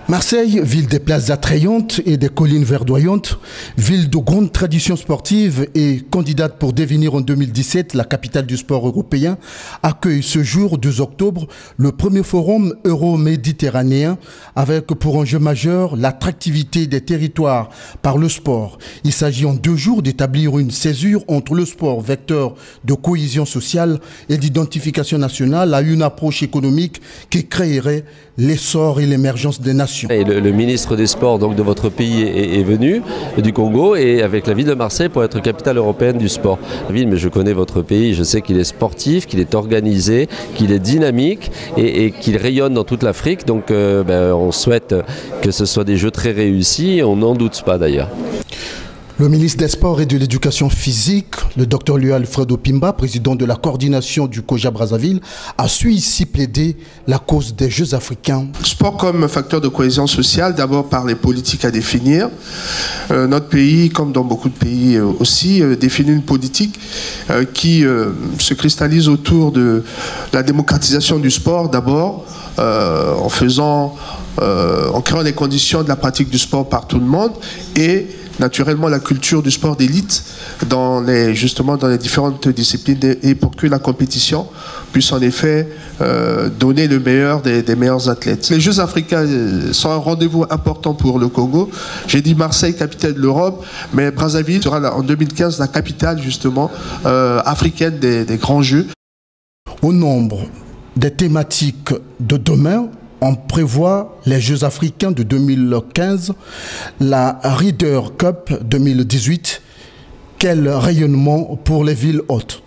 Marseille, ville des places attrayantes et des collines verdoyantes, ville de grande tradition sportive et candidate pour devenir en 2017 la capitale du sport européen, accueille ce jour, 2 octobre, le premier forum euro-méditerranéen avec pour enjeu majeur l'attractivité des territoires par le sport. Il s'agit en 2 jours d'établir une césure entre le sport, vecteur de cohésion sociale et d'identification nationale, à une approche économique qui créerait l'essor et l'émergence des nations. Et le ministre des Sports donc, de votre pays est venu du Congo et avec la ville de Marseille pour être capitale européenne du sport. La ville, mais je connais votre pays, je sais qu'il est sportif, qu'il est organisé, qu'il est dynamique et qu'il rayonne dans toute l'Afrique. Donc on souhaite que ce soit des Jeux très réussis, on n'en doute pas d'ailleurs. Le ministre des Sports et de l'Éducation physique, le Dr Louis Alfredo Pimba, président de la coordination du COJA Brazzaville, a su ici plaider la cause des Jeux africains. Sport comme facteur de cohésion sociale, d'abord par les politiques à définir. Notre pays, comme dans beaucoup de pays aussi, définit une politique qui se cristallise autour de la démocratisation du sport d'abord, en créant les conditions de la pratique du sport par tout le monde et naturellement la culture du sport d'élite justement dans les différentes disciplines et pour que la compétition puisse en effet donner le meilleur des meilleurs athlètes. Les Jeux africains sont un rendez-vous important pour le Congo. J'ai dit Marseille, capitale de l'Europe, mais Brazzaville sera en 2015 la capitale justement africaine des grands Jeux. Au nombre des thématiques de demain, on prévoit les Jeux africains de 2015, la Ryder Cup 2018. Quel rayonnement pour les villes hôtes.